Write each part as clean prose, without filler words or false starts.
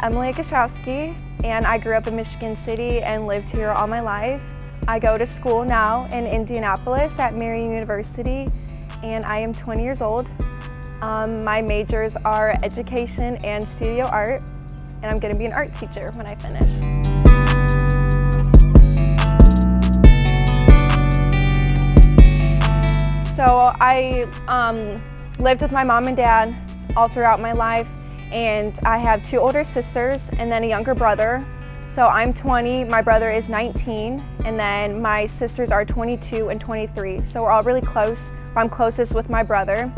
I'm Gushrowski, and I grew up in Michigan City and lived here all my life. I go to school now in Indianapolis at Marian University, and I am 20 years old. My majors are education and studio art, and I'm going to be an art teacher when I finish. So I lived with my mom and dad all throughout my life, and I have two older sisters and then a younger brother. So I'm 20, my brother is 19, and then my sisters are 22 and 23. So we're all really close. I'm closest with my brother,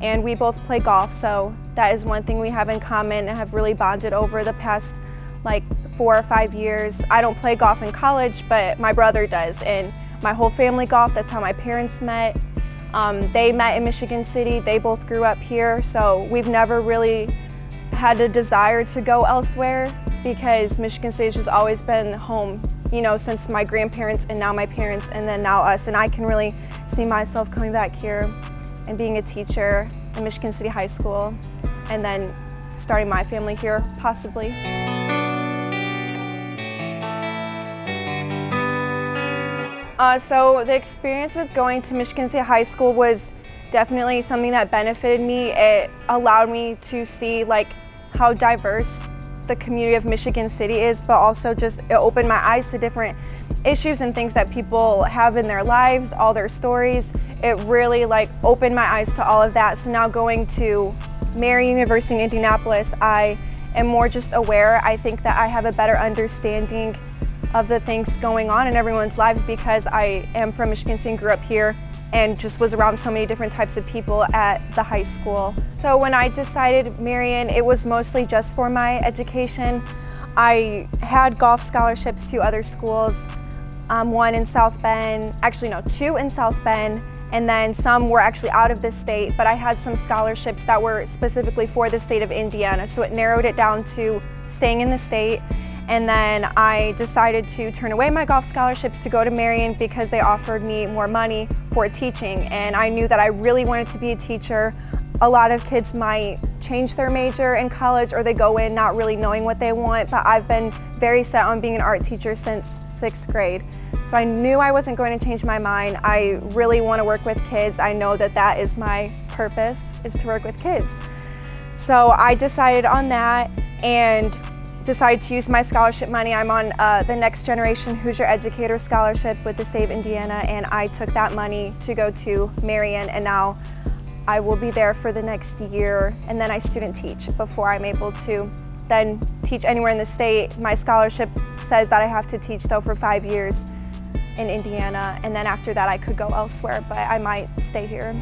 and we both play golf. So that is one thing we have in common and have really bonded over the past like 4 or 5 years. I don't play golf in college, but my brother does, and my whole family golf. That's how my parents met. They met in Michigan City. They both grew up here, so we've never really had a desire to go elsewhere because Michigan City has just always been home, you know, since my grandparents and now my parents and then now us. And I can really see myself coming back here and being a teacher in Michigan City High School and then starting my family here, possibly. So the experience with going to Michigan City High School was definitely something that benefited me. It allowed me to see like how diverse the community of Michigan City is, but also just it opened my eyes to different issues and things that people have in their lives, all their stories. It really like opened my eyes to all of that. So now going to Marian University in Indianapolis, I am more just aware. I think that I have a better understanding of the things going on in everyone's lives because I am from Michigan City and grew up here and just was around so many different types of people at the high school. So when I decided Marian, it was mostly just for my education. I had golf scholarships to other schools, one in South Bend, actually no, 2 in South Bend, and then some were actually out of the state, but I had some scholarships that were specifically for the state of Indiana, so it narrowed it down to staying in the state. And then I decided to turn away my golf scholarships to go to Marian because they offered me more money for teaching. And I knew that I really wanted to be a teacher. A lot of kids might change their major in college or they go in not really knowing what they want, but I've been very set on being an art teacher since 6th grade. So I knew I wasn't going to change my mind. I really want to work with kids. I know that that is my purpose, is to work with kids. So I decided on that and decided to use my scholarship money. I'm on the Next Generation Hoosier Educator Scholarship with the state of Indiana, and I took that money to go to Marian, and now I will be there for the next year, and then I student teach before I'm able to then teach anywhere in the state. My scholarship says that I have to teach though for 5 years in Indiana, and then after that I could go elsewhere, but I might stay here.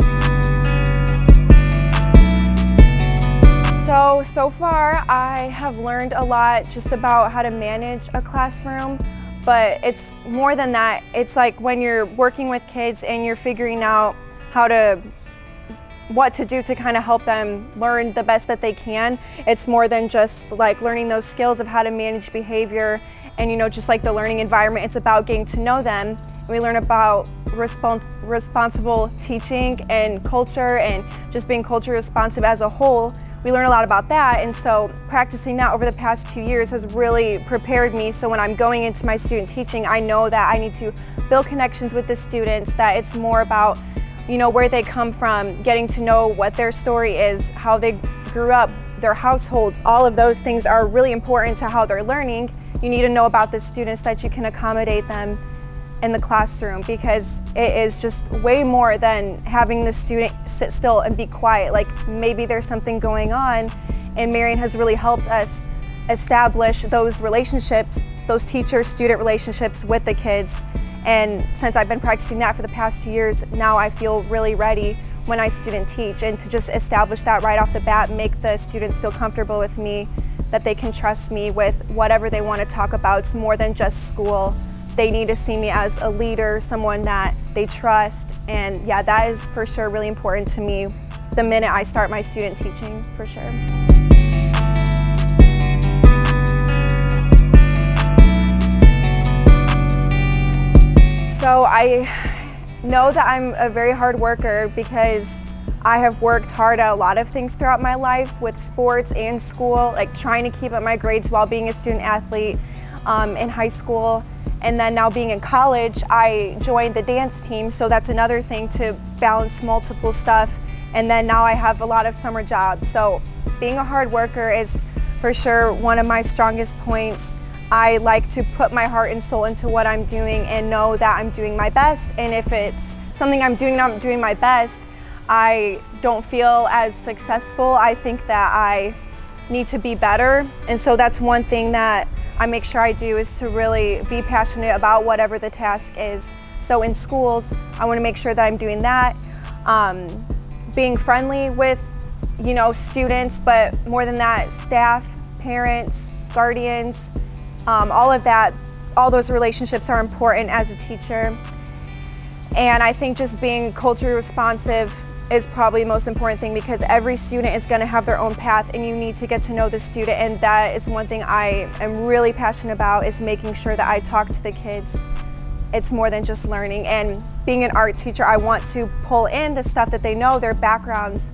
So far I have learned a lot just about how to manage a classroom, but it's more than that. It's like when you're working with kids and you're figuring out what to do to kind of help them learn the best that they can. It's more than just like learning those skills of how to manage behavior and, you know, just like the learning environment. It's about getting to know them. We learn about responsible teaching and culture and just being culture responsive as a whole. We learn a lot about that, and so practicing that over the past 2 years has really prepared me. So when I'm going into my student teaching, I know that I need to build connections with the students, that it's more about, you know, where they come from, getting to know what their story is, how they grew up, their households. All of those things are really important to how they're learning. You need to know about the students that you can accommodate them in the classroom, because it is just way more than having the student sit still and be quiet. Like maybe there's something going on, and Marian has really helped us establish those relationships, those teacher-student relationships with the kids. And since I've been practicing that for the past 2 years, now I feel really ready when I student teach, and to just establish that right off the bat, make the students feel comfortable with me, that they can trust me with whatever they want to talk about. It's more than just school. They need to see me as a leader, someone that they trust, and yeah, that is for sure really important to me the minute I start my student teaching, for sure. So I know that I'm a very hard worker because I have worked hard at a lot of things throughout my life with sports and school, like trying to keep up my grades while being a student athlete in high school. And then now being in college, I joined the dance team, so that's another thing to balance multiple stuff. And then now I have a lot of summer jobs. So being a hard worker is for sure one of my strongest points. I like to put my heart and soul into what I'm doing and know that I'm doing my best. And if it's something I'm doing and I'm doing my best, I don't feel as successful. I think that I need to be better. And so that's one thing that I make sure I do, is to really be passionate about whatever the task is. So in schools, I want to make sure that I'm doing that. Being friendly with, students, but more than that, staff, parents, guardians, all of that, all those relationships are important as a teacher. And I think just being culturally responsive is probably the most important thing, because every student is going to have their own path and you need to get to know the student. And that is one thing I am really passionate about, is making sure that I talk to the kids. It's more than just learning. And being an art teacher, I want to pull in the stuff that they know, their backgrounds,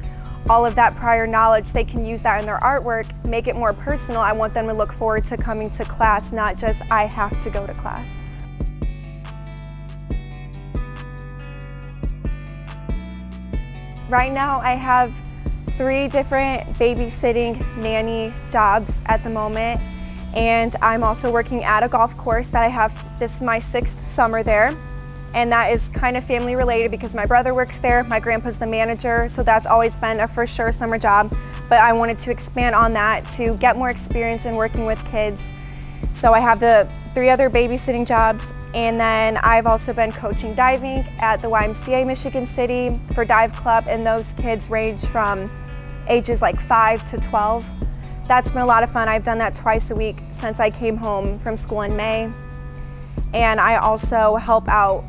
all of that prior knowledge. They can use that in their artwork, make it more personal. I want them to look forward to coming to class, not just I have to go to class. Right now I have 3 different babysitting nanny jobs at the moment, and I'm also working at a golf course that I have. This is my 6th summer there, and that is kind of family related because my brother works there, my grandpa's the manager, so that's always been a for sure summer job, but I wanted to expand on that to get more experience in working with kids. So I have the 3 other babysitting jobs, and then I've also been coaching diving at the YMCA Michigan City for Dive Club, and those kids range from ages like 5 to 12. That's been a lot of fun. I've done that twice a week since I came home from school in May. And I also help out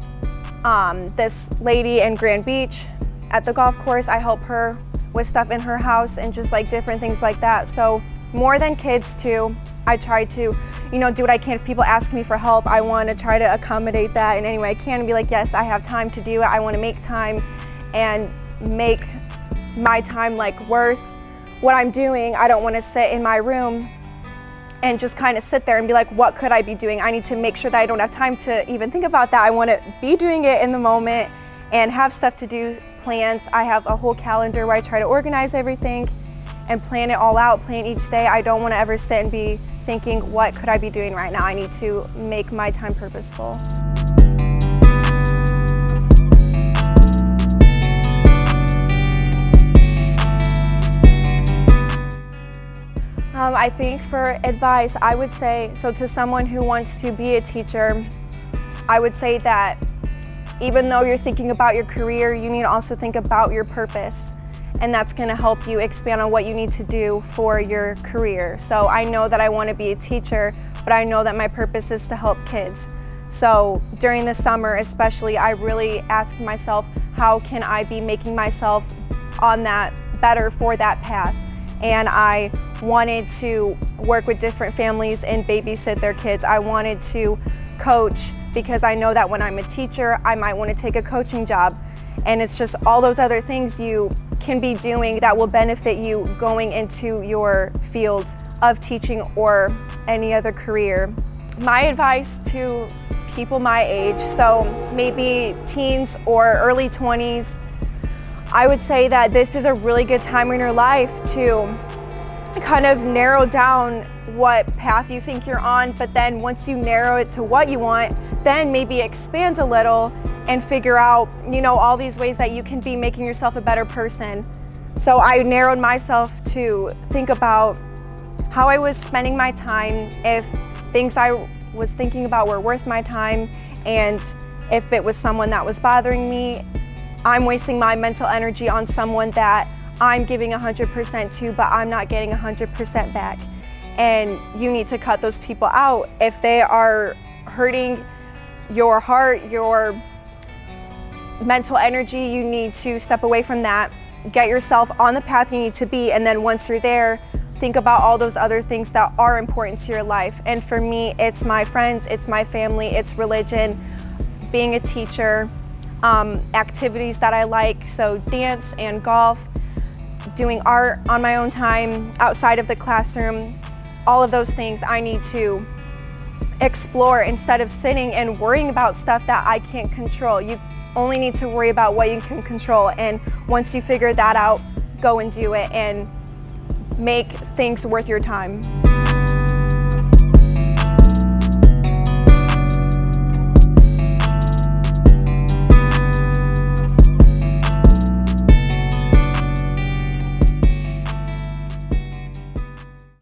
this lady in Grand Beach at the golf course. I help her with stuff in her house and just like different things like that. So more than kids too. I try to, do what I can. If people ask me for help, I want to try to accommodate that in any way I can and be like, yes, I have time to do it. I want to make time and make my time like worth what I'm doing. I don't want to sit in my room and just kind of sit there and be like, what could I be doing? I need to make sure that I don't have time to even think about that. I want to be doing it in the moment and have stuff to do, plans. I have a whole calendar where I try to organize everything and plan it all out, plan each day. I don't want to ever sit and be thinking, what could I be doing right now? I need to make my time purposeful. I think for advice, I would say, so to someone who wants to be a teacher, I would say that even though you're thinking about your career, you need to also think about your purpose. And that's going to help you expand on what you need to do for your career. So I know that I want to be a teacher, but I know that my purpose is to help kids. So during the summer especially, I really asked myself, how can I be making myself on that better for that path? And I wanted to work with different families and babysit their kids. I wanted to coach because I know that when I'm a teacher, I might want to take a coaching job. And it's just all those other things you can be doing that will benefit you going into your field of teaching or any other career. My advice to people my age, so maybe teens or early 20s, I would say that this is a really good time in your life to kind of narrow down what path you think you're on, but then once you narrow it to what you want, then maybe expand a little and figure out, all these ways that you can be making yourself a better person. So I narrowed myself to think about how I was spending my time, if things I was thinking about were worth my time, and if it was someone that was bothering me. I'm wasting my mental energy on someone that I'm giving 100% to, but I'm not getting 100% back. And you need to cut those people out. If they are hurting your heart, your mental energy, you need to step away from that, get yourself on the path you need to be, and then once you're there, think about all those other things that are important to your life. And for me, it's my friends, it's my family, it's religion, being a teacher, activities that I like, so dance and golf, doing art on my own time outside of the classroom. All of those things I need to explore instead of sitting and worrying about stuff that I can't control. You only need to worry about what you can control, and once you figure that out, go and do it and make things worth your time.